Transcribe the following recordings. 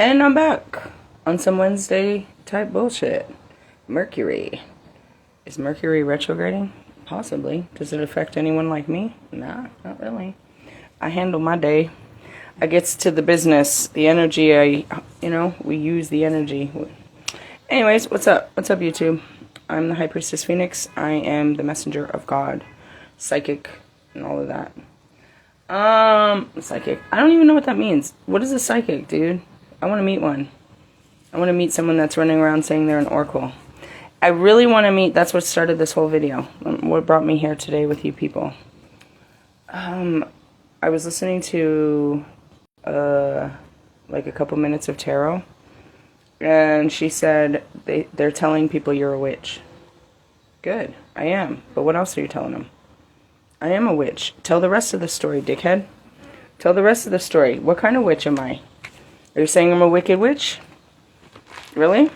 And I'm back on some Wednesday type bullshit. Mercury. Is Mercury retrograding? Possibly. Does it affect anyone like me? Nah, not really. I handle my day. I gets to the business. The energy, we use the energy. Anyways, what's up? What's up, YouTube? I'm the High Priestess Phoenix. I am the messenger of God. Psychic and all of that. Psychic. I don't even know what that means. What is a psychic, dude? I want to meet one. I want to meet someone that's running around saying they're an oracle. I really want to meet, that's what started this whole video. What brought me here today with you people. I was listening to, like a couple minutes of tarot. And she said, they're telling people you're a witch. Good, I am. But what else are you telling them? I am a witch. Tell the rest of the story, dickhead. Tell the rest of the story. What kind of witch am I? Are you saying I'm a wicked witch? Really?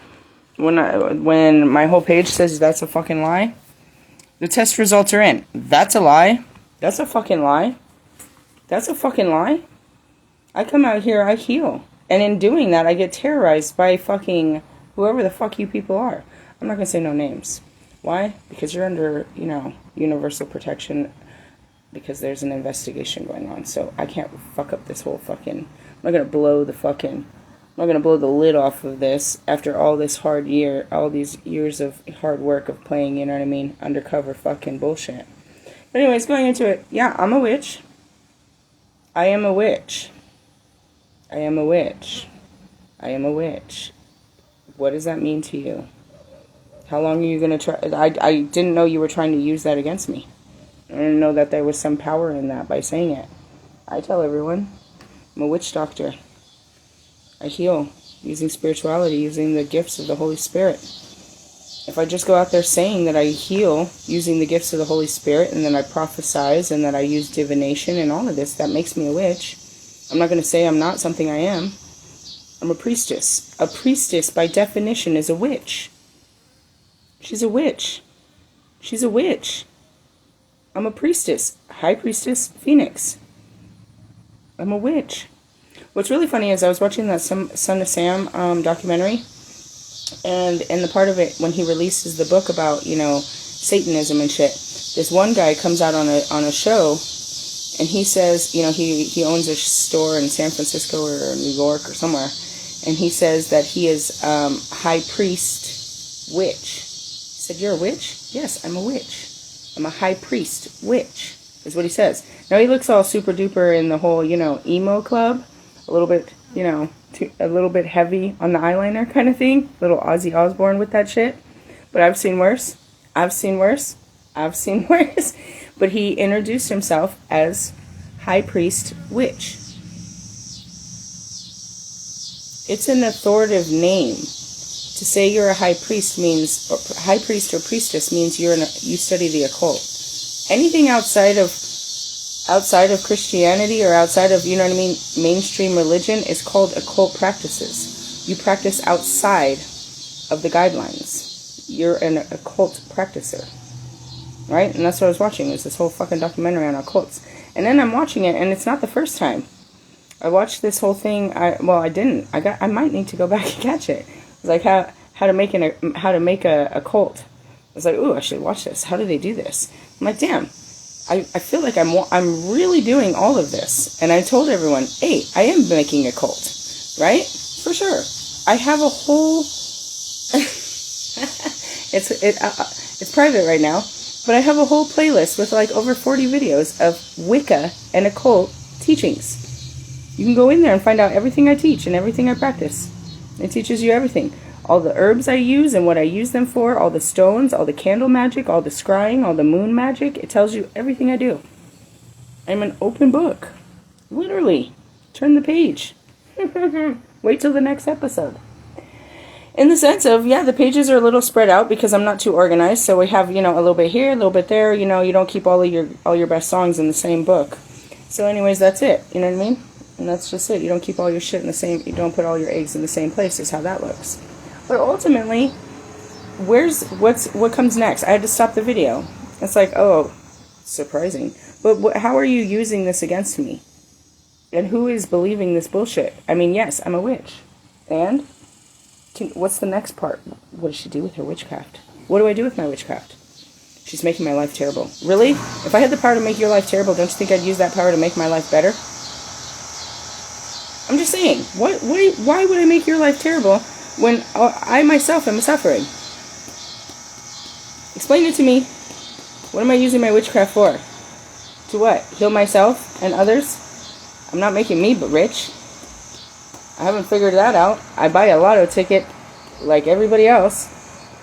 When my whole page says that's a fucking lie? The test results are in. That's a lie. That's a fucking lie. That's a fucking lie. I come out here, I heal. And in doing that, I get terrorized by fucking whoever the fuck you people are. I'm not going to say no names. Why? Because you're under, universal protection. Because there's an investigation going on. So I can't fuck up this whole fucking... I'm not going to blow the lid off of this after all this all these years of hard work of playing, you know what I mean? Undercover fucking bullshit. But anyways, going into it. Yeah, I'm a witch. I am a witch. I am a witch. I am a witch. What does that mean to you? How long are you going to try? I didn't know you were trying to use that against me. I didn't know that there was some power in that by saying it. I tell everyone, I'm a witch doctor. I heal using spirituality, using the gifts of the Holy Spirit. If I just go out there saying that I heal using the gifts of the Holy Spirit and then I prophesize and that I use divination and all of this, that makes me a witch. I'm not going to say I'm not something I am. I'm a priestess. A priestess, by definition, is a witch. She's a witch. She's a witch. I'm a priestess. High Priestess Phoenix. I'm a witch. What's really funny is I was watching that Son of Sam documentary. And in the part of it, when he releases the book about, Satanism and shit, this one guy comes out on a show. And he says, he owns a store in San Francisco or New York or somewhere. And he says that he is high priest witch. He said, you're a witch? Yes, I'm a witch. I'm a high priest witch, is what he says. Now he looks all super duper in the whole, emo club. A little bit, a little bit heavy on the eyeliner kind of thing. Little Ozzy Osbourne with that shit. But I've seen worse. I've seen worse. I've seen worse. But he introduced himself as High Priest Witch. It's an authoritative name. To say you're a high priest means, or high priest or priestess means you study the occult. Anything outside of Christianity or outside of, mainstream religion is called occult practices. You practice outside of the guidelines. You're an occult practicer. Right? And that's what I was watching, is this whole fucking documentary on occults. And then I'm watching it, and it's not the first time. I watched this whole thing, I might need to go back and catch it. It's like how to make a cult. I was like, ooh, I should watch this. How do they do this? I'm like, damn. I feel like I'm really doing all of this. And I told everyone, hey, I am making a cult. Right? For sure. I have a whole... it's private right now. But I have a whole playlist with like over 40 videos of Wicca and occult teachings. You can go in there and find out everything I teach and everything I practice. It teaches you everything. All the herbs I use and what I use them for, all the stones, all the candle magic, all the scrying, all the moon magic. It tells you everything I do. I'm an open book. Literally. Turn the page. Wait till the next episode. In the sense of, yeah, the pages are a little spread out because I'm not too organized. So we have, a little bit here, a little bit there. You don't keep all your best songs in the same book. So anyways, that's it. You know what I mean? And that's just it. You don't keep all your shit in the same, you don't put all your eggs in the same place is how that looks. But ultimately, what comes next? I had to stop the video. It's like, oh, surprising. But how are you using this against me? And who is believing this bullshit? I mean, yes, I'm a witch. And? What's the next part? What does she do with her witchcraft? What do I do with my witchcraft? She's making my life terrible. Really? If I had the power to make your life terrible, don't you think I'd use that power to make my life better? I'm just saying. Why would I make your life terrible when I myself am suffering? Explain it to me. What am I using my witchcraft for? To what? Heal myself and others? I'm not making me but rich. I haven't figured that out. I buy a lotto ticket like everybody else.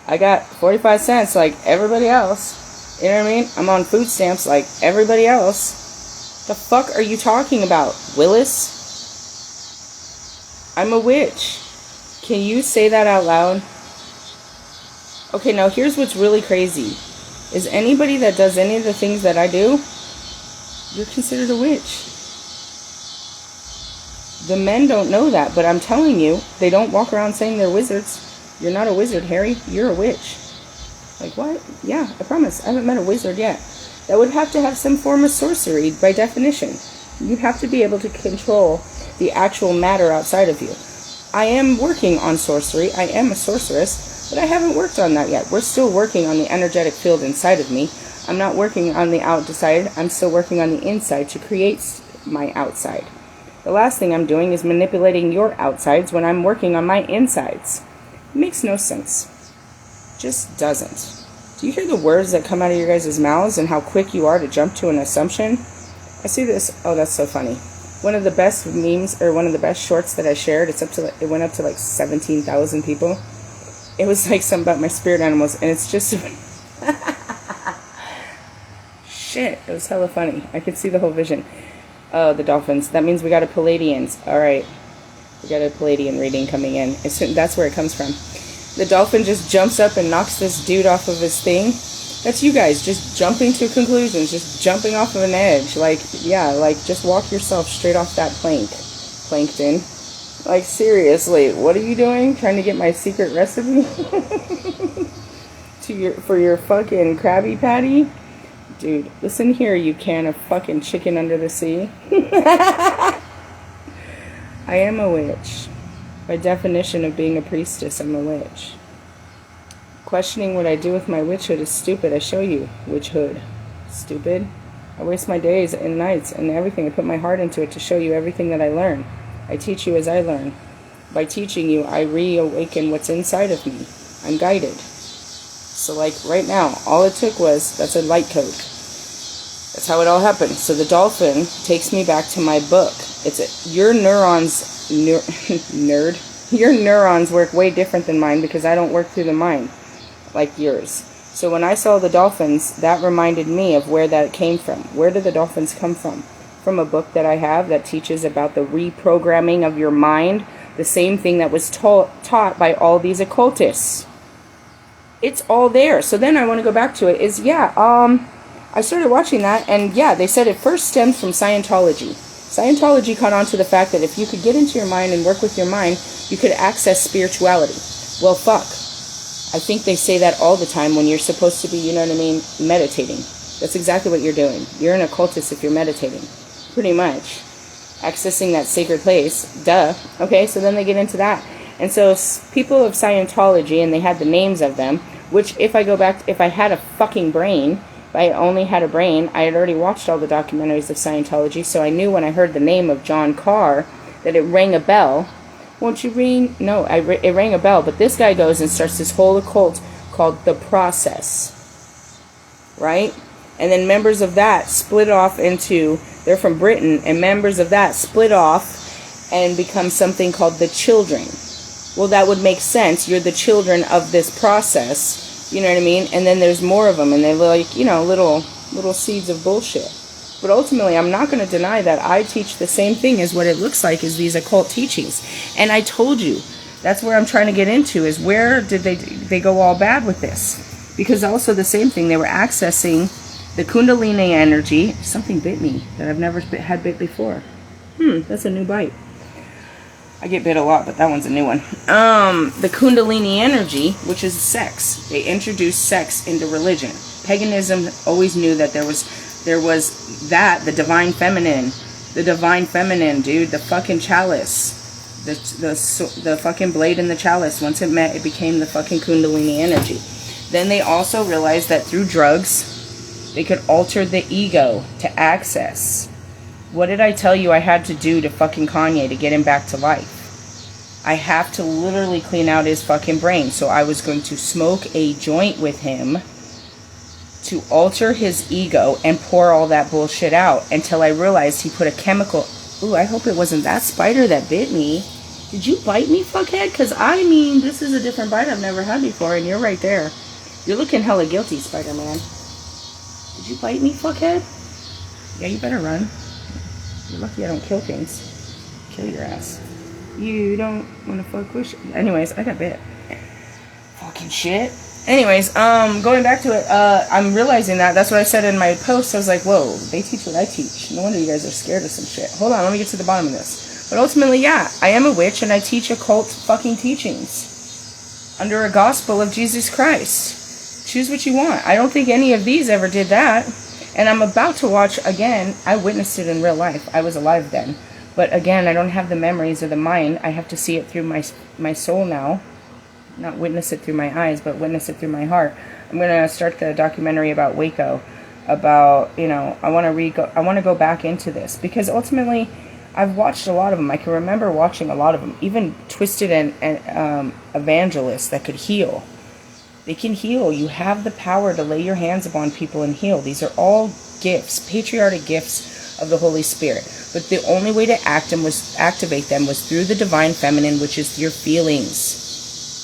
I got 45 cents like everybody else. You know what I mean? I'm on food stamps like everybody else. The fuck are you talking about, Willis? I'm a witch. Can you say that out loud? Okay, now here's what's really crazy. Is anybody that does any of the things that I do, you're considered a witch. The men don't know that, but I'm telling you, they don't walk around saying they're wizards. You're not a wizard, Harry. You're a witch. Like, what? Yeah, I promise. I haven't met a wizard yet. That would have to have some form of sorcery by definition. You have to be able to control the actual matter outside of you. I am working on sorcery. I am a sorceress, but I haven't worked on that yet. We're still working on the energetic field inside of me. I'm not working on the outside. I'm still working on the inside to create my outside. The last thing I'm doing is manipulating your outsides when I'm working on my insides. It makes no sense. Just doesn't. Do you hear the words that come out of your guys' mouths and how quick you are to jump to an assumption? I see this. Oh, that's so funny. One of the best memes, or one of the best shorts that I shared, it went up to like 17,000 people. It was like something about my spirit animals, and it's just... Shit, it was hella funny. I could see the whole vision. Oh, the dolphins. That means we got a Palladians. Alright. We got a Palladian reading coming in. That's where it comes from. The dolphin just jumps up and knocks this dude off of his thing. That's you guys, just jumping to conclusions, just jumping off of an edge. Like, yeah, like, just walk yourself straight off that plankton. Like, seriously, what are you doing? Trying to get my secret recipe? For your fucking Krabby Patty? Dude, listen here, you can of fucking chicken under the sea. I am a witch. By definition of being a priestess, I'm a witch. Questioning what I do with my witchhood is stupid. I show you witchhood. Stupid. I waste my days and nights and everything. I put my heart into it to show you everything that I learn. I teach you as I learn. By teaching you, I reawaken what's inside of me. I'm guided. So like right now, all it took was, that's a light code. That's how it all happened. So the dolphin takes me back to my book. Your neurons, your neurons work way different than mine because I don't work through the mind like yours. So when I saw the dolphins, that reminded me of where that came from. Where did the dolphins come from? From a book that I have that teaches about the reprogramming of your mind. The same thing that was taught by all these occultists. It's all there. So then I want to go back to it is, I started watching that, and yeah, they said it first stemmed from Scientology. Scientology caught on to the fact that if you could get into your mind and work with your mind, you could access spirituality. Well, fuck. I think they say that all the time when you're supposed to be, you know what I mean, meditating. That's exactly what you're doing. You're an occultist if you're meditating. Pretty much. Accessing that sacred place. Duh. Okay, so then they get into that. And so people of Scientology, and they had the names of them, which if I go back, if I had a fucking brain, if I only had a brain, I had already watched all the documentaries of Scientology, so I knew when I heard the name of John Carr that it rang a bell. Won't you ring? No, it rang a bell, but this guy goes and starts this whole occult called The Process. Right? And then members of that split off into, they're from Britain, and members of that split off and become something called the Children. Well, that would make sense. You're the children of this process. You know what I mean? And then there's more of them, and they're like, you know, little seeds of bullshit. But ultimately, I'm not going to deny that I teach the same thing as what it looks like is these occult teachings. And I told you, that's where I'm trying to get into, is where did they go all bad with this? Because also the same thing, they were accessing the Kundalini energy. Something bit me that I've never had bit before. That's a new bite. I get bit a lot, but that one's a new one. The Kundalini energy, which is sex. They introduced sex into religion. Paganism always knew that there was that, the divine feminine. The divine feminine, dude. The fucking chalice. the fucking blade and the chalice. Once it met, it became the fucking kundalini energy. Then they also realized that through drugs, they could alter the ego to access. What did I tell you I had to do to fucking Kanye to get him back to life? I have to literally clean out his fucking brain. So I was going to smoke a joint with him to alter his ego and pour all that bullshit out until I realized he put a chemical... Ooh, I hope it wasn't that spider that bit me. Did you bite me, fuckhead? Because, I mean, this is a different bite I've never had before, and you're right there. You're looking hella guilty, Spider-Man. Did you bite me, fuckhead? Yeah, you better run. You're lucky I don't kill things. Kill your ass. You don't want to fuck with shit. Anyways, I got bit. Fucking shit. Anyways, going back to it, I'm realizing that. That's what I said in my post. I was like, whoa, they teach what I teach. No wonder you guys are scared of some shit. Hold on, let me get to the bottom of this. But ultimately, yeah, I am a witch and I teach occult fucking teachings under a gospel of Jesus Christ. Choose what you want. I don't think any of these ever did that. And I'm about to watch again. I witnessed it in real life. I was alive then. But again, I don't have the memories of the mind. I have to see it through my soul now. Not witness it through my eyes, but witness it through my heart. I'm going to start the documentary about Waco. About, you know, I want to go back into this. Because ultimately, I've watched a lot of them. I can remember watching a lot of them. Even twisted and evangelists that could heal. They can heal. You have the power to lay your hands upon people and heal. These are all gifts, patriotic gifts of the Holy Spirit. But the only way to activate them was through the divine feminine, which is your feelings.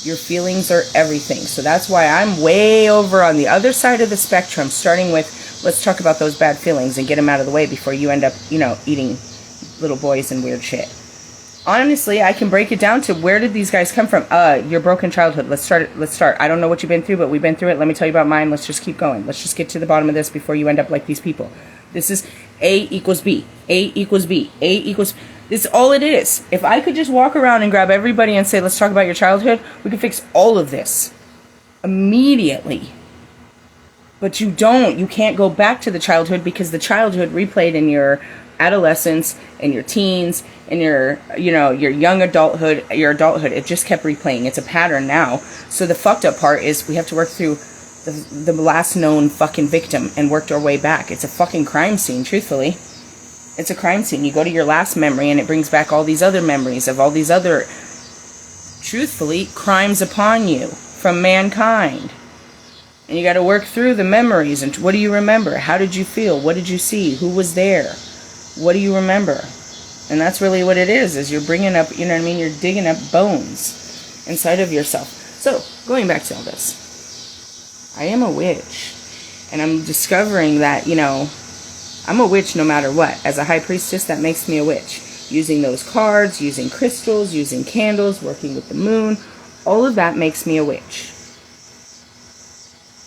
Your feelings are everything. So that's why I'm way over on the other side of the spectrum, starting with, let's talk about those bad feelings and get them out of the way before you end up, you know, eating little boys and weird shit. Honestly, I can break it down to where did these guys come from? Your broken childhood. Let's start. I don't know what you've been through, but we've been through it. Let me tell you about mine. Let's just keep going. Let's just get to the bottom of this before you end up like these people. This is A equals B. A equals B. A equals... This is all it is. If I could just walk around and grab everybody and say, let's talk about your childhood, we could fix all of this immediately. But you don't. You can't go back to the childhood because the childhood replayed in your adolescence and your teens and your, you know, your young adulthood, your adulthood. It just kept replaying. It's a pattern now. So the fucked up part is we have to work through the last known fucking victim and worked our way back. It's a fucking crime scene, truthfully. It's a crime scene. You go to your last memory and it brings back all these other memories of all these other, truthfully, crimes upon you from mankind. And you got to work through the memories. And what do you remember? How did you feel? What did you see? Who was there? What do you remember? And that's really what it is you're bringing up, you know what I mean? You're digging up bones inside of yourself. So, going back to all this. I am a witch. And I'm discovering that, you know, I'm a witch no matter what. As a high priestess, that makes me a witch. Using those cards, using crystals, using candles, working with the moon. All of that makes me a witch.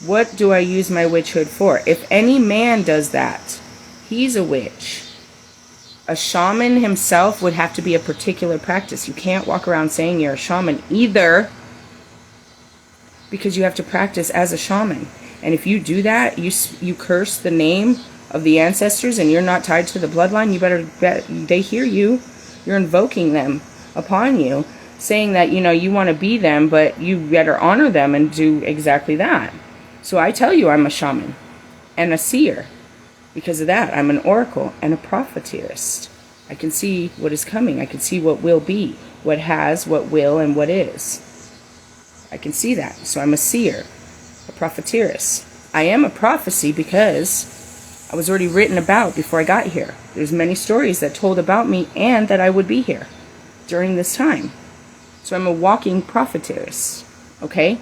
What do I use my witchhood for? If any man does that, he's a witch. A shaman himself would have to be a particular practice. You can't walk around saying you're a shaman either, because you have to practice as a shaman. And if you do that, you curse the name of the ancestors and you're not tied to the bloodline, you better bet they hear you. You're invoking them upon you, saying that, you know, you want to be them, but you better honor them and do exactly that. So I tell you I'm a shaman and a seer. Because of that, I'm an oracle and a prophetess. I can see what is coming. I can see what will be, what has, what will, and what is. I can see that. So I'm a seer, a prophetess. I am a prophecy because I was already written about before I got here. There's many stories that told about me and that I would be here during this time. So I'm a walking prophetess. Okay?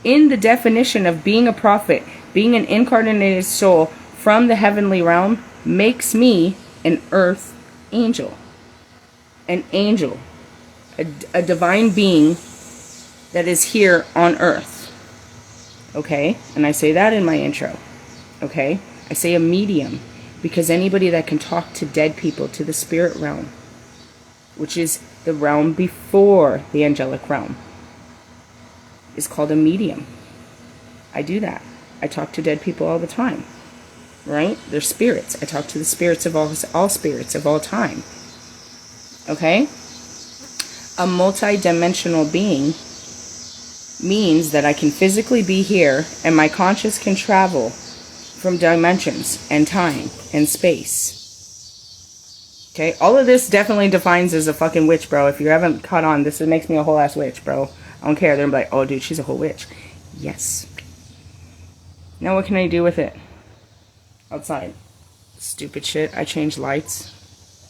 In the definition of being a prophet, being an incarnated soul from the heavenly realm makes me an earth angel. An angel. A divine being that is here on earth. Okay? And I say that in my intro. Okay? I say a medium because anybody that can talk to dead people, to the spirit realm, which is the realm before the angelic realm, is called a medium. I do that. I talk to dead people all the time. Right? They're spirits. I talk to the spirits of all spirits of all time. Okay? A multi-dimensional being means that I can physically be here and my conscious can travel from dimensions and time and space. Okay, all of this definitely defines as a fucking witch, bro. If you haven't caught on, this makes me a whole ass witch, bro. I don't care. They're like, oh, dude, she's a whole witch. Yes. Now what can I do with it? Outside. Stupid shit. I change lights.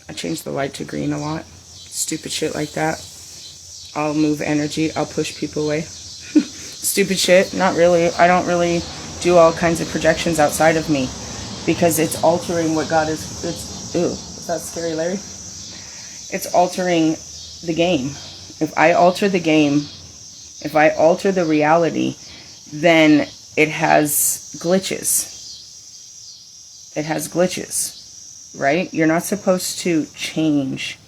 I change the light to green a lot. Stupid shit like that. I'll move energy. I'll push people away. Stupid shit. Not really. I don't really do all kinds of projections outside of me. Because it's altering what God is... Ew. Is that scary, Larry? It's altering the game. If I alter the game, if I alter the reality, then it has glitches. It has glitches, right? You're not supposed to change.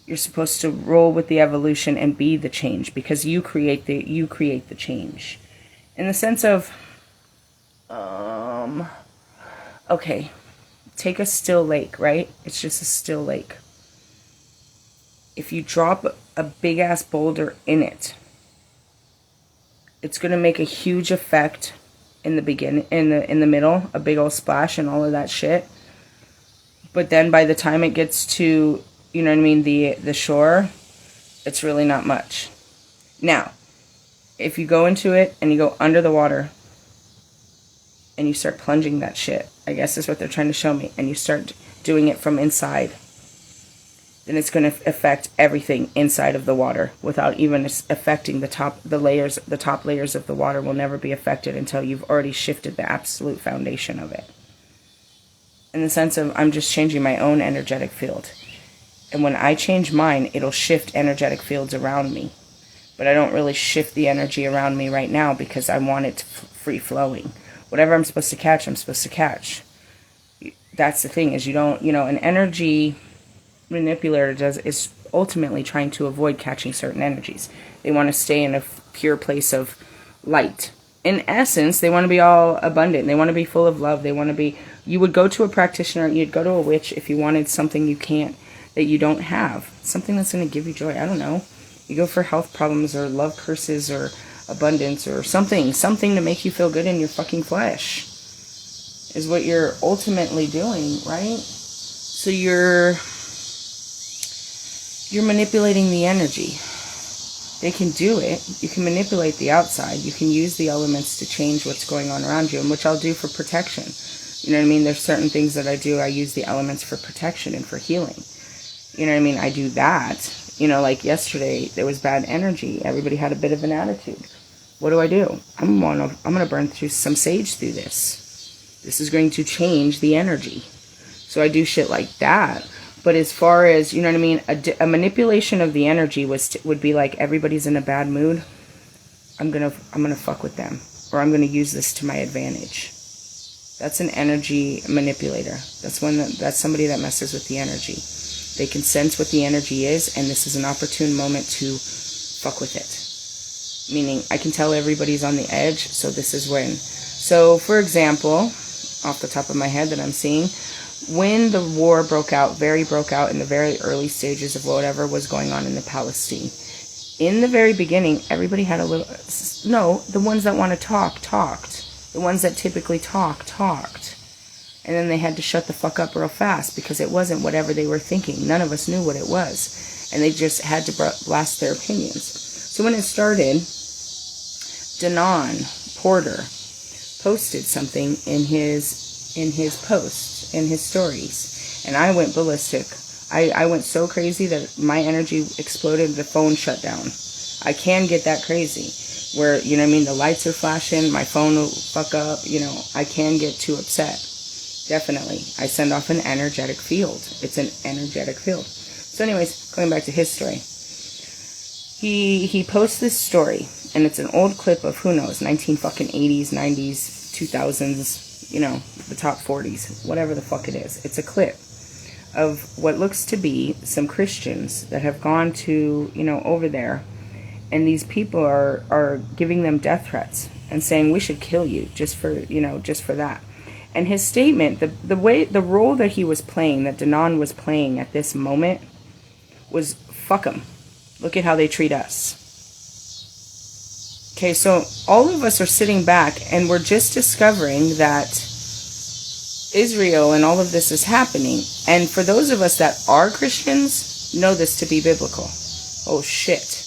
You're supposed to roll with the evolution and be the change, because you create the change. In the sense of, okay, take a still lake, right? It's just a still lake. If you drop a big ass boulder in it, it's gonna make a huge effect in the beginning, in the middle, a big old splash and all of that shit. But then by the time it gets to, you know what I mean, the shore, it's really not much. Now, if you go into it and you go under the water and you start plunging that shit, I guess is what they're trying to show me, and you start doing it from inside, then it's going to affect everything inside of the water without even affecting the top layers of the water will never be affected until you've already shifted the absolute foundation of it. In the sense of, I'm just changing my own energetic field. And when I change mine, it'll shift energetic fields around me. But I don't really shift the energy around me right now because I want it free flowing. Whatever I'm supposed to catch, I'm supposed to catch. That's the thing, is you don't, an energy manipulator is ultimately trying to avoid catching certain energies. They want to stay in a pure place of light. In essence, they want to be all abundant. They want to be full of love. They want to be... You would go to a practitioner, you'd go to a witch if you wanted something you can't, that you don't have. Something that's going to give you joy. I don't know. You go for health problems or love curses or abundance or something to make you feel good in your fucking flesh is what you're ultimately doing, right? So you're manipulating the energy. They can do it. You can manipulate the outside. You can use the elements to change what's going on around you, and which I'll do for protection. You know what I mean? There's certain things that I do. I use the elements for protection and for healing. You know what I mean? I do that. Like yesterday, there was bad energy. Everybody had a bit of an attitude. What do? I'm going to burn through some sage through this. This is going to change the energy. So I do shit like that. But as far as, you know what I mean, a manipulation of the energy would be like, everybody's in a bad mood. I'm gonna fuck with them, or I'm gonna use this to my advantage. That's an energy manipulator. That's somebody that messes with the energy. They can sense what the energy is, and this is an opportune moment to fuck with it. Meaning, I can tell everybody's on the edge, so this is when. So, for example, off the top of my head that I'm seeing, when the war broke out in the very early stages of whatever was going on in the Palestine, in the very beginning, everybody had a little... No, the ones that want to talk, talked. The ones that typically talked. And then they had to shut the fuck up real fast because it wasn't whatever they were thinking. None of us knew what it was. And they just had to blast their opinions. So when it started, Danon Porter posted something in his posts, in his stories, and I went ballistic. I went so crazy that my energy exploded, the phone shut down. I can get that crazy, where, you know what I mean, the lights are flashing, my phone will fuck up, I can get too upset. Definitely. I send off an energetic field. It's an energetic field. So anyways, going back to his story. He posts this story, and it's an old clip of, who knows, 1980s, 90s, 2000s, the top 40s, whatever the fuck it is. It's a clip of what looks to be some Christians that have gone to, over there, and these people are giving them death threats and saying, we should kill you just for that. And his statement, the role that he was playing, that Danon was playing at this moment, was fuck 'em. Look at how they treat us. Okay, so all of us are sitting back and we're just discovering that Israel and all of this is happening. And for those of us that are Christians, know this to be biblical. Oh shit.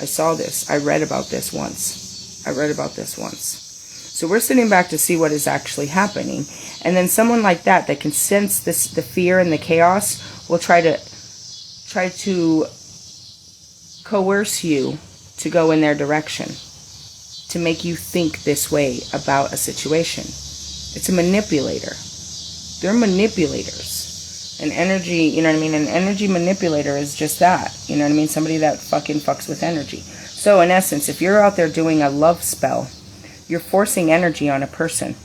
I saw this. I read about this once. So we're sitting back to see what is actually happening. And then someone like that can sense this, the fear and the chaos, will try to coerce you to go in their direction, to make you think this way about a situation. It's a manipulator. They're manipulators. An energy, you know what I mean? An energy manipulator is just that. You know what I mean? Somebody that fucking fucks with energy. So in essence, if you're out there doing a love spell, you're forcing energy on a person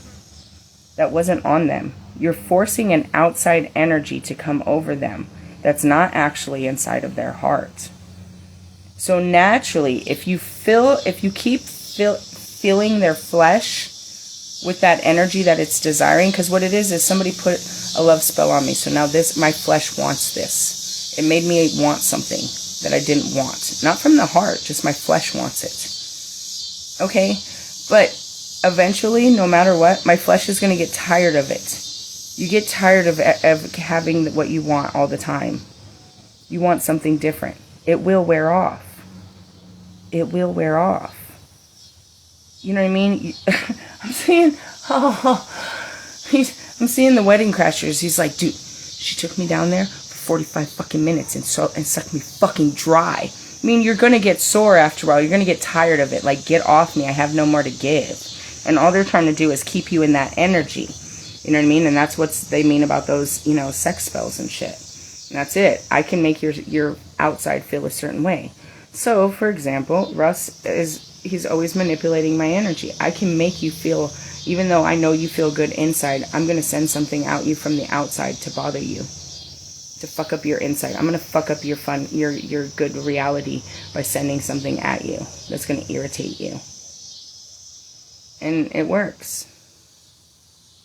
that wasn't on them. You're forcing an outside energy to come over them that's not actually inside of their heart. So naturally, if you keep feeling their flesh with that energy that it's desiring, because what it is somebody put a love spell on me. So now my flesh wants this. It made me want something that I didn't want. Not from the heart, just my flesh wants it. Okay? But eventually, no matter what, my flesh is going to get tired of it. You get tired of having what you want all the time. You want something different. It will wear off. It will wear off. You know what I mean? I'm seeing the Wedding Crashers. He's like, dude, she took me down there for 45 fucking minutes and sucked me fucking dry. I mean, you're going to get sore after a while. You're going to get tired of it. Like, get off me. I have no more to give. And all they're trying to do is keep you in that energy. You know what I mean? And that's what they mean about those, you know, sex spells and shit. And that's it. I can make your outside feel a certain way. So, for example, Russ he's always manipulating my energy. I can make you feel, even though I know you feel good inside, I'm going to send something at you from the outside to bother you, to fuck up your inside. I'm going to fuck up your fun, your good reality by sending something at you that's going to irritate you. And it works.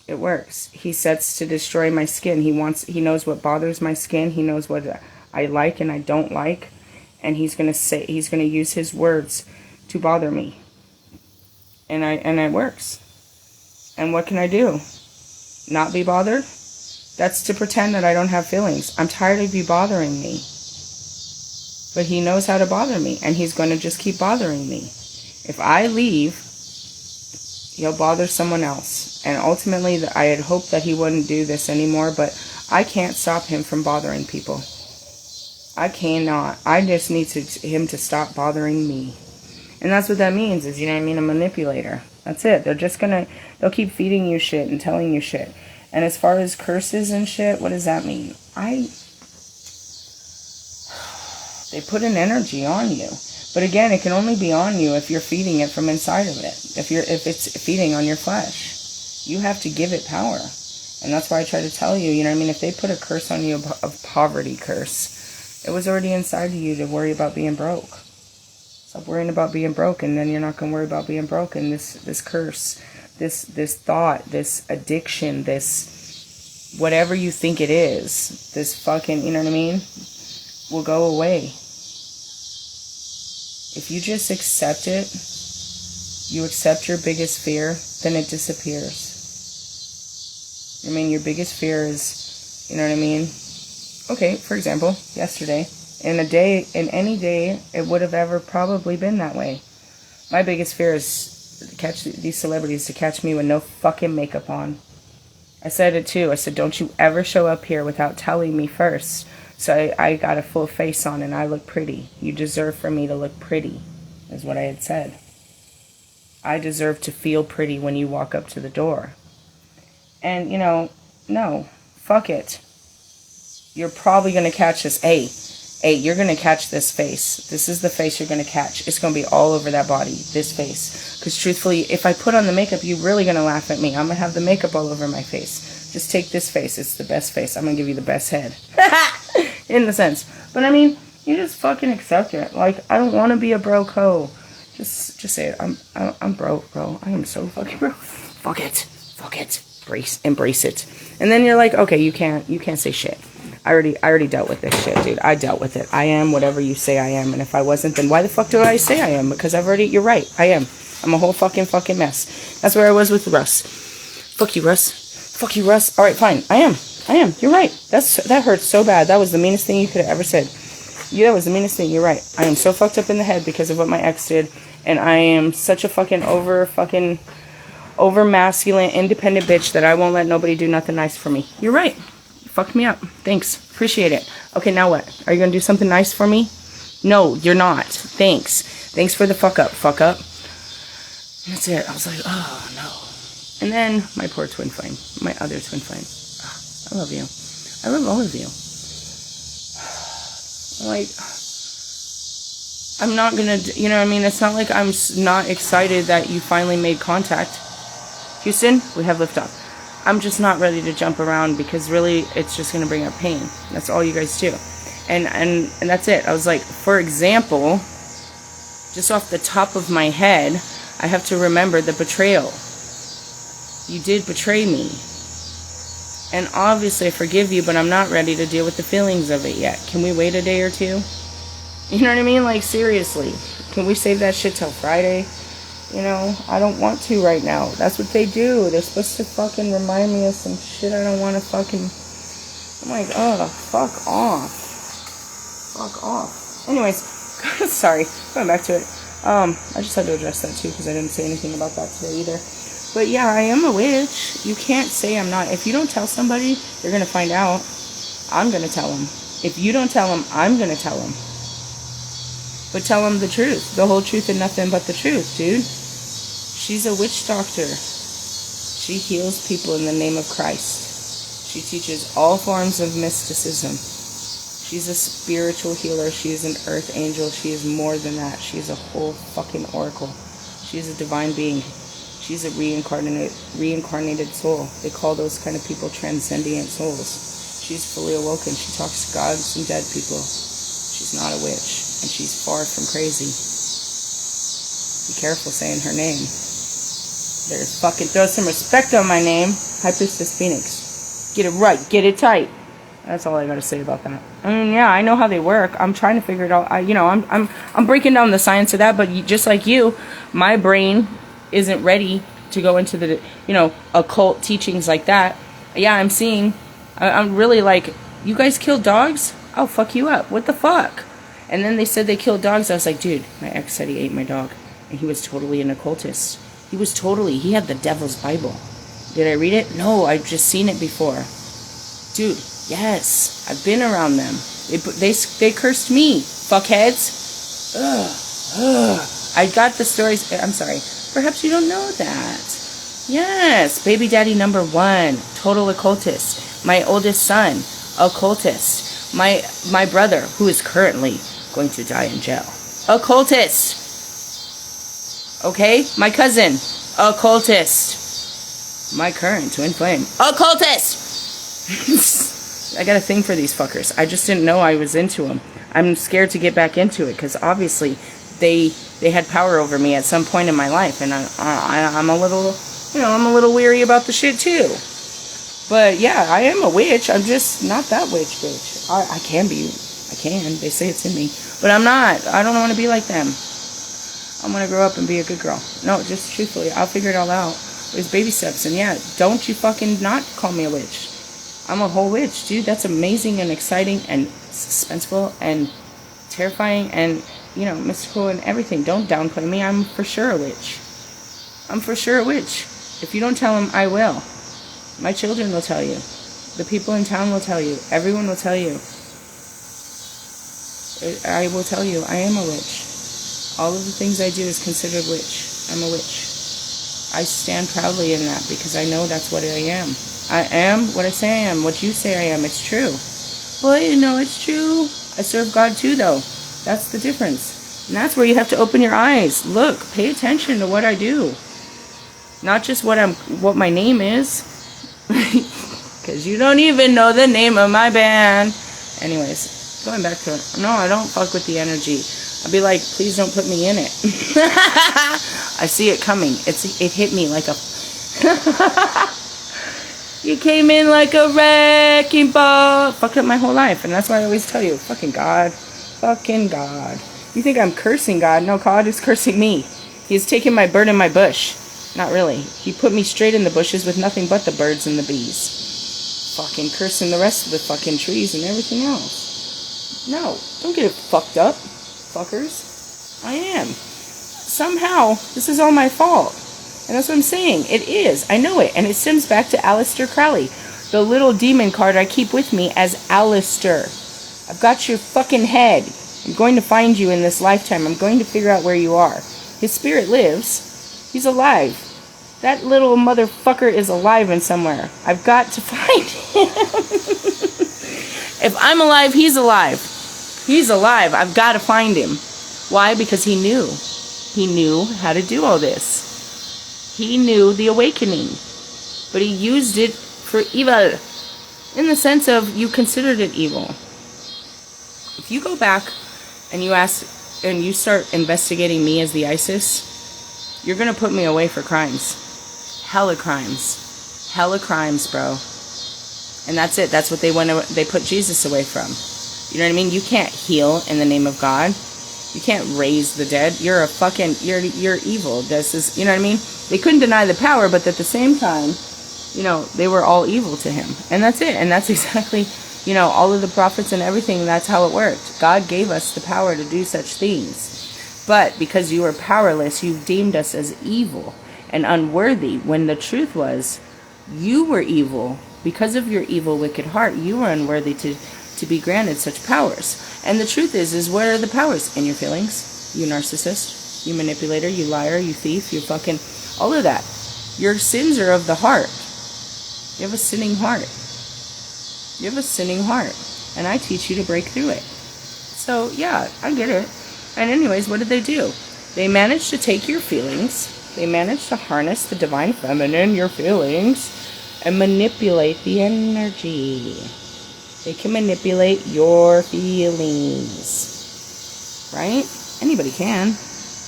It works. He sets to destroy my skin. He knows what bothers my skin. He knows what I like and I don't like. And he's going to use his words to bother me. And it works. And what can I do? Not be bothered? That's to pretend that I don't have feelings. I'm tired of you bothering me. But he knows how to bother me, and he's going to just keep bothering me. If I leave, he'll bother someone else. And ultimately, I had hoped that he wouldn't do this anymore, but I can't stop him from bothering people. I cannot. I just need him to stop bothering me. And that's what that means, is, you know what I mean, a manipulator. That's it. They'll keep feeding you shit and telling you shit. And as far as curses and shit, what does that mean? They put an energy on you. But again, it can only be on you if you're feeding it from inside of it. If it's feeding on your flesh. You have to give it power. And that's why I try to tell you, you know what I mean, if they put a curse on you, a poverty curse, it was already inside of you to worry about being broke. Stop worrying about being broke, and then you're not going to worry about being broke. And this curse, this thought, this addiction, this whatever you think it is, this fucking, you know what I mean, will go away. If you just accept it, you accept your biggest fear, then it disappears. I mean, your biggest fear is, you know what I mean? Okay, for example, yesterday, in any day, it would have ever probably been that way. My biggest fear is to catch these celebrities to catch me with no fucking makeup on. I said it too. I said, don't you ever show up here without telling me first. So I got a full face on and I look pretty. You deserve for me to look pretty, is what I had said. I deserve to feel pretty when you walk up to the door. And, you know, no, fuck it. You're probably going to catch this. Hey, you're going to catch this face. This is the face you're going to catch. It's going to be all over that body, this face. Because truthfully, if I put on the makeup, you're really going to laugh at me. I'm going to have the makeup all over my face. Just take this face. It's the best face. I'm going to give you the best head. In the sense. But I mean, you just fucking accept it. Like, I don't want to be a broke hoe. Just say it. I'm broke, bro. I am so fucking broke. Fuck it. Embrace it. And then you're like, okay, you can't say shit. I already dealt with this shit, dude. I dealt with it. I am whatever you say I am. And if I wasn't, then why the fuck do I say I am? Because you're right. I am. I'm a whole fucking mess. That's where I was with Russ. Fuck you, Russ. Fuck you, Russ. Alright, fine. I am. You're right. That hurts so bad. That was the meanest thing you could have ever said. Yeah, that was the meanest thing. You're right. I am so fucked up in the head because of what my ex did. And I am such a over masculine, independent bitch that I won't let nobody do nothing nice for me. You're right. You fucked me up. Thanks. Appreciate it. Okay, now what? Are you going to do something nice for me? No, you're not. Thanks. Thanks for the fuck up. Fuck up. And that's it. I was like, oh, no. And then my poor twin flame. My other twin flame. Oh, I love you. I love all of you. Like, I'm not going to, you know what I mean? It's not like I'm not excited that you finally made contact. Houston, we have liftoff. I'm just not ready to jump around because really it's just going to bring up pain. That's all you guys do. And that's it. I was like, for example, just off the top of my head, I have to remember the betrayal. You did betray me. And obviously I forgive you, but I'm not ready to deal with the feelings of it yet. Can we wait a day or two? You know what I mean? Like, seriously. Can we save that shit till Friday? You know, I don't want to right now. That's what they do. They're supposed to fucking remind me of some shit I don't want to fucking... I'm like, oh, fuck off. Fuck off. Anyways, sorry. Going back to it. I just had to address that too because I didn't say anything about that today either. But yeah, I am a witch. You can't say I'm not. If you don't tell somebody, you're going to find out. I'm going to tell them. If you don't tell them, I'm going to tell them. But tell them the truth. The whole truth and nothing but the truth, dude. She's a witch doctor. She heals people in the name of Christ. She teaches all forms of mysticism. She's a spiritual healer. She is an earth angel. She is more than that. She is a whole fucking oracle. She is a divine being. She's a reincarnated soul. They call those kind of people transcendent souls. She's fully awoken. She talks to gods and dead people. She's not a witch. And she's far from crazy. Be careful saying her name. There's fucking throw some respect on my name. High Priestess Phoenix. Get it right. Get it tight. That's all I gotta say about that. I mean, yeah, I know how they work. I'm trying to figure it out. I'm breaking down the science of that, but just like you, my brain isn't ready to go into the, occult teachings like that. Yeah, I'm really like, you guys killed dogs? I'll fuck you up. What the fuck? And then they said they killed dogs. I was like, dude, my ex said he ate my dog. And he was totally an occultist. He had the devil's Bible. Did I read it? No, I've just seen it before. Dude, yes, I've been around them. They cursed me, fuckheads. Ugh. I got the stories. I'm sorry. Perhaps you don't know that. Yes, baby daddy number 1, total occultist. My oldest son, occultist. My brother, who is currently going to die in jail, occultist. Okay, my cousin, occultist. My current twin flame, occultist. I got a thing for these fuckers. I just didn't know I was into them. I'm scared to get back into it because obviously they had power over me at some point in my life, and I'm a little weary about the shit too. But yeah, I am a witch. I'm just not that witch bitch. I can be. I can. They say it's in me, but I'm not. I don't want to be like them. I'm gonna grow up and be a good girl. No, just truthfully, I'll figure it all out. There's baby steps, and yeah, don't you fucking not call me a witch. I'm a whole witch, dude. That's amazing and exciting and suspenseful and terrifying and, mystical and everything. Don't downplay me. I'm for sure a witch. I'm for sure a witch. If you don't tell them, I will. My children will tell you. The people in town will tell you. Everyone will tell you. I will tell you, I am a witch. All of the things I do is considered witch. I'm a witch. I stand proudly in that because I know that's what I am. I am what I say I am. What you say I am. It's true. Well, it's true. I serve God too, though. That's the difference. And that's where you have to open your eyes. Look, pay attention to what I do. Not just what my name is. Because you don't even know the name of my band. Anyways, going back to it. No, I don't fuck with the energy. I'll be like, please don't put me in it. I see it coming. It hit me like a... You came in like a wrecking ball. Fucked up my whole life. And that's why I always tell you, fucking God. Fucking God. You think I'm cursing God? No, God is cursing me. He's taking my bird in my bush. Not really. He put me straight in the bushes with nothing but the birds and the bees. Fucking cursing the rest of the fucking trees and everything else. No, don't get it fucked up, fuckers. I am. Somehow, this is all my fault. And that's what I'm saying. It is. I know it. And it stems back to Aleister Crowley. The little demon card I keep with me as Aleister. I've got your fucking head. I'm going to find you in this lifetime. I'm going to figure out where you are. His spirit lives. He's alive. That little motherfucker is alive in somewhere. I've got to find him. If I'm alive, he's alive. He's alive. I've got to find him. Why? Because he knew. He knew how to do all this. He knew the awakening, but he used it for evil. In the sense of, you considered it evil. If you go back and you ask, and you start investigating me as the ISIS, you're going to put me away for crimes. Hella crimes. Hella crimes, bro. And that's it. That's what they put Jesus away from. You know what I mean? You can't heal in the name of God. You can't raise the dead. You're a fucking, you're evil. This is, you know what I mean? They couldn't deny the power, but at the same time, you know, they were all evil to him. And that's it. And that's exactly, you know, all of the prophets and everything, that's how it worked. God gave us the power to do such things. But because you were powerless, you deemed us as evil and unworthy, when the truth was, you were evil. Because of your evil, wicked heart, you were unworthy to be granted such powers. And the truth is where are the powers? In your feelings, you narcissist, you manipulator, you liar, you thief, you fucking, all of that. Your sins are of the heart. You have a sinning heart. You have a sinning heart. And I teach you to break through it. So, yeah, I get it. And anyways, what did they do? They managed to take your feelings. They managed to harness the divine feminine, your feelings, and manipulate the energy. They can manipulate your feelings. Right? Anybody can.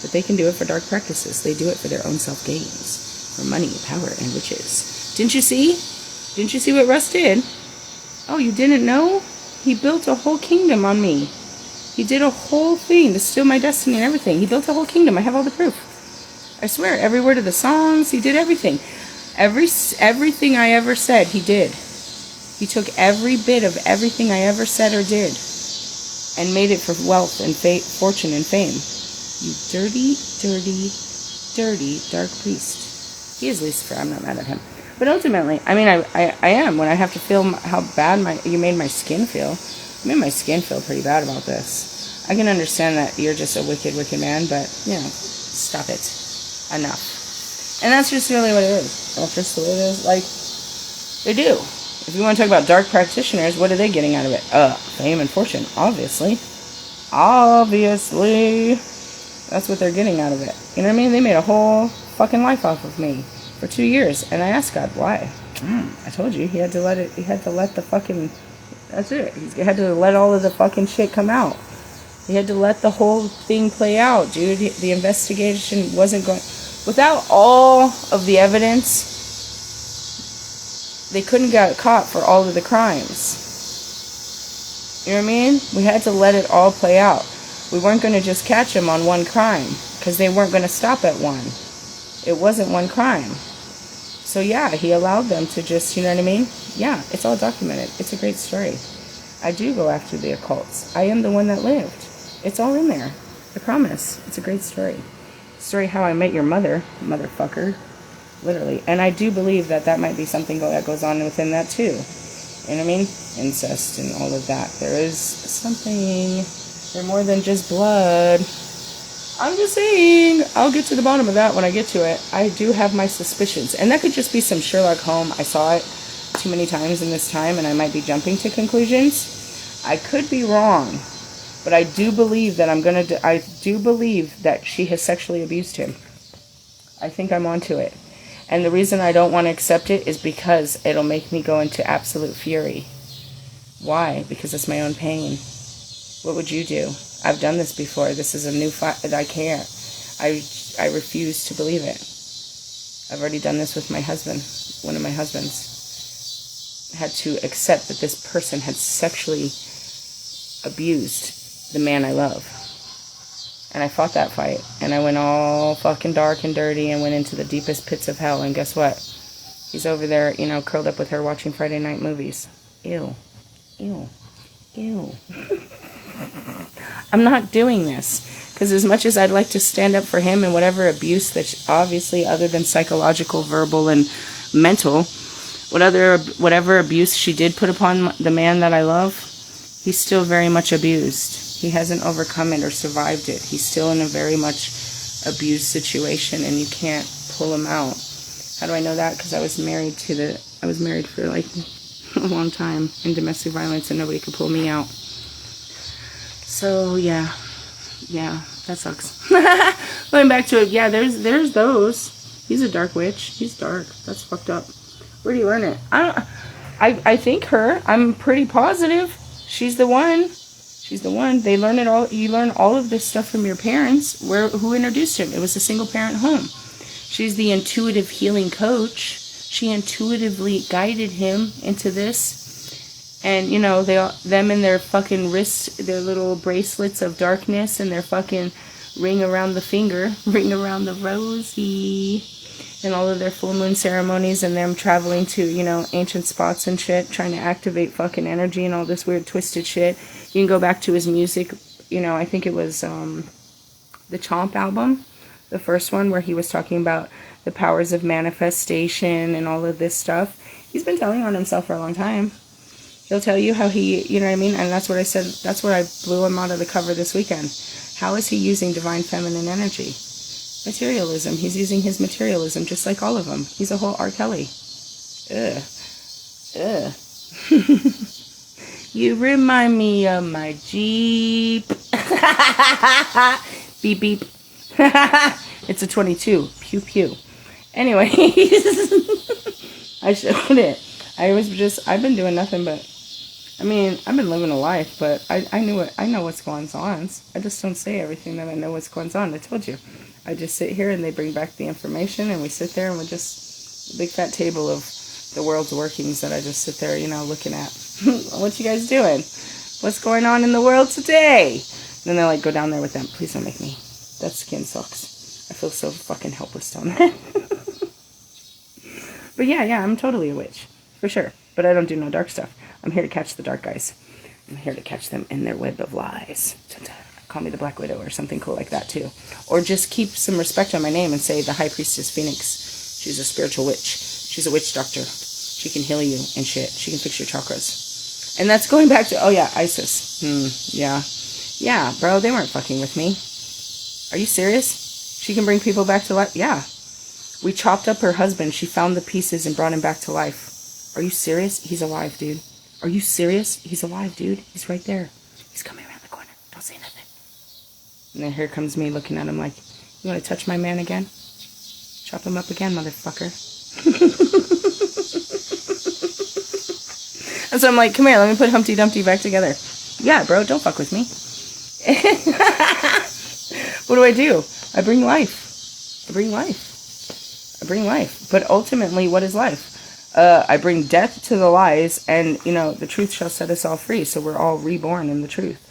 But they can do it for dark practices. They do it for their own self-gains. For money, power, and riches. Didn't you see? Didn't you see what Russ did? Oh, you didn't know? He built a whole kingdom on me. He did a whole thing to steal my destiny and everything. He built a whole kingdom. I have all the proof. I swear, every word of the songs, he did everything. Everything I ever said, he did. He took every bit of everything I ever said or did and made it for wealth and fortune and fame. You dirty, dirty, dirty dark priest. He is Lucifer. I'm not mad at him. But ultimately, I mean, I am. When I have to feel how bad you made my skin feel. You made my skin feel pretty bad about this. I can understand that you're just a wicked, wicked man, but, you know, stop it. Enough. And that's just really what it is. That's just the way it is. Like, they do. If you want to talk about dark practitioners, what are they getting out of it? Fame and fortune, obviously. Obviously. That's what they're getting out of it. You know what I mean? They made a whole fucking life off of me for 2 years. And I asked God, why? I told you, he had to let the fucking, that's it. He had to let all of the fucking shit come out. He had to let the whole thing play out, dude. The investigation wasn't going, without all of the evidence, they couldn't get caught for all of the crimes. You know what I mean? We had to let it all play out. We weren't going to just catch him on one crime, because they weren't going to stop at one. It wasn't one crime. So yeah, he allowed them to just, you know what I mean? Yeah, it's all documented. It's a great story. I do go after the occults. I am the one that lived. It's all in there. I promise. It's a great story. Story how I met your mother, motherfucker. Literally. And I do believe that that might be something that goes on within that too. You know what I mean? Incest and all of that. There is something. They're more than just blood. I'm just saying. I'll get to the bottom of that when I get to it. I do have my suspicions. And that could just be some Sherlock Holmes. I saw it too many times in this time and I might be jumping to conclusions. I could be wrong. But I do believe that I do believe that she has sexually abused him. I think I'm onto it. And the reason I don't want to accept it is because it'll make me go into absolute fury. Why? Because it's my own pain. What would you do? I've done this before. This is a new fight. I can't. I refuse to believe it. I've already done this with my husband. One of my husbands. had to accept that this person had sexually abused the man I love. And I fought that fight. And I went all fucking dark and dirty and went into the deepest pits of hell. And guess what? He's over there, you know, curled up with her watching Friday night movies. Ew. Ew. Ew. I'm not doing this. Because as much as I'd like to stand up for him and whatever abuse that, obviously, other than psychological, verbal, and mental, whatever abuse she did put upon the man that I love, he's still very much abused. He hasn't overcome it or survived it. He's still in a very much abused situation, and you can't pull him out. How do I know that? Because I was married for like a long time in domestic violence, and nobody could pull me out. So yeah, that sucks. Going back to it, yeah, there's those. He's a dark witch. He's dark. That's fucked up. Where do you learn it? I think her. I'm pretty positive. She's the one. She's the one. They learn it all. You learn all of this stuff from your parents. Who introduced him? It was a single parent home. She's the intuitive healing coach. She intuitively guided him into this. And, you know, them and their fucking wrists, their little bracelets of darkness, and their fucking ring around the finger, ring around the rosy, and all of their full moon ceremonies, and them traveling to, you know, ancient spots and shit, trying to activate fucking energy and all this weird twisted shit. You can go back to his music, you know, I think it was the Chomp album, the first one, where he was talking about the powers of manifestation and all of this stuff. He's been telling on himself for a long time. He'll tell you how he, you know what I mean? And that's what I said, that's what I blew him out of the cover this weekend. How is he using divine feminine energy? Materialism. He's using his materialism just like all of them. He's a whole R. Kelly. Ugh. Ugh. You remind me of my Jeep. Beep, beep. It's a 22. Pew, pew. Anyway, I showed it. I've been doing nothing but, I mean, I've been living a life, but I know what's going on. I just don't say everything that I know what's going on. I told you. I just sit here and they bring back the information, and we sit there and we're just a big fat table of the world's workings that I just sit there, you know, looking at. What you guys doing? What's going on in the world today? And then they like go down there with them. Please don't make me. That skin sucks. I feel so fucking helpless down there. But yeah, I'm totally a witch. For sure. But I don't do no dark stuff. I'm here to catch the dark guys. I'm here to catch them in their web of lies. Call me the Black Widow or something cool like that too. Or just keep some respect on my name and say the High Priestess Phoenix. She's a spiritual witch. She's a witch doctor. She can heal you and shit. She can fix your chakras. And that's going back to, oh yeah, Isis. Yeah. Yeah, bro, they weren't fucking with me. Are you serious? She can bring people back to life? Yeah. We chopped up her husband. She found the pieces and brought him back to life. Are you serious? He's alive, dude. Are you serious? He's alive, dude. He's right there. He's coming around the corner. Don't say nothing. And then here comes me looking at him like, you want to touch my man again? Chop him up again, motherfucker. And so I'm like, come here, let me put Humpty Dumpty back together. Yeah, bro, don't fuck with me. What do? I bring life. I bring life. I bring life. But ultimately, what is life? I bring death to the lies, and, you know, the truth shall set us all free, so we're all reborn in the truth.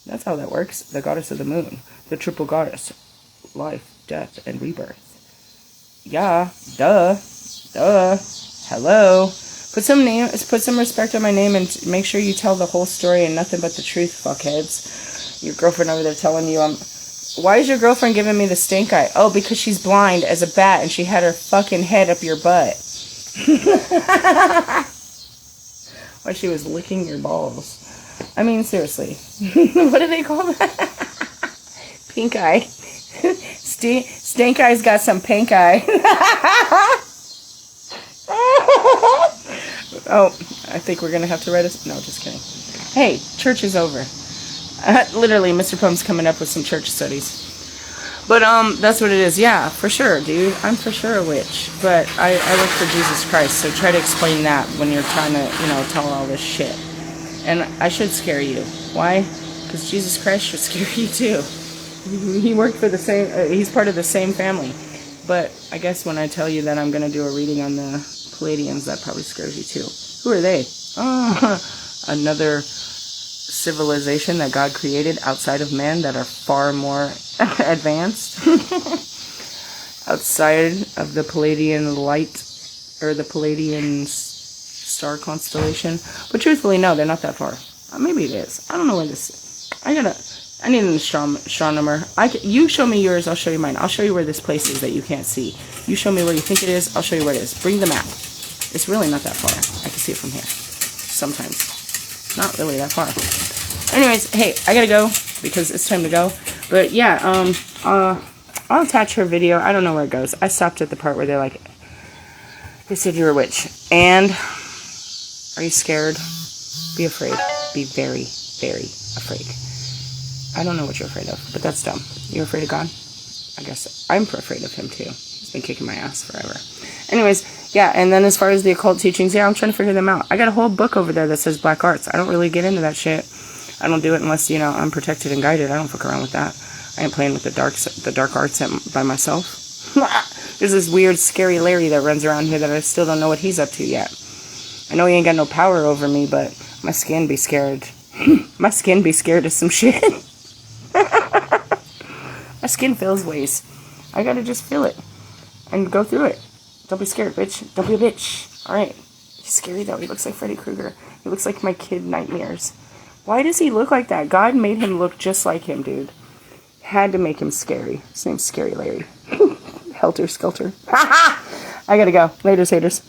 That's how that works. The goddess of the moon. The triple goddess. Life, death, and rebirth. Yeah. Duh. Hello. Put some respect on my name, and make sure you tell the whole story and nothing but the truth, fuckheads. Your girlfriend over there telling you why is your girlfriend giving me the stink eye? Oh, because she's blind as a bat and she had her fucking head up your butt. While she was licking your balls. I mean, seriously. What do they call that? Pink eye. Stink eye's got some pink eye. Oh, I think we're going to have to write no, just kidding. Hey, church is over. Literally, Mr. Plum's coming up with some church studies. But, that's what it is. Yeah, for sure, dude. I'm for sure a witch. But I work for Jesus Christ, so try to explain that when you're trying to, you know, tell all this shit. And I should scare you. Why? Because Jesus Christ should scare you, too. He worked for the same, he's part of the same family. But I guess when I tell you that I'm going to do a reading on the Palladians, that probably scares you, too. Who are they? Oh, another civilization that God created outside of man that are far more advanced. Outside of the Palladian light, or the Palladian star constellation. But truthfully, no, they're not that far. Maybe it is. I don't know where this is. I need an astronomer. You show me yours, I'll show you mine. I'll show you where this place is that you can't see. You show me where you think it is, I'll show you where it is. Bring the map. It's really not that far. I can see it from here. Sometimes. Not really that far. Anyways, hey, I gotta go because it's time to go. But yeah, I'll attach her video. I don't know where it goes. I stopped at the part where they're like, they said you're a witch. And are you scared? Be afraid. Be very, very afraid. I don't know what you're afraid of, but that's dumb. You're afraid of God? I guess I'm afraid of him too. He's been kicking my ass forever. Anyways, yeah, and then as far as the occult teachings, yeah, I'm trying to figure them out. I got a whole book over there that says black arts. I don't really get into that shit. I don't do it unless, you know, I'm protected and guided. I don't fuck around with that. I ain't playing with the dark arts by myself. There's this weird, scary Larry that runs around here that I still don't know what he's up to yet. I know he ain't got no power over me, but my skin be scared. My skin be scared of some shit. My skin feels ways. I gotta just feel it. And go through it. Don't be scared, bitch. Don't be a bitch. Alright. He's scary though. He looks like Freddy Krueger. He looks like my kid nightmares. Why does he look like that? God made him look just like him, dude. Had to make him scary. His name's Scary Larry. Helter Skelter. I gotta go. Later, haters.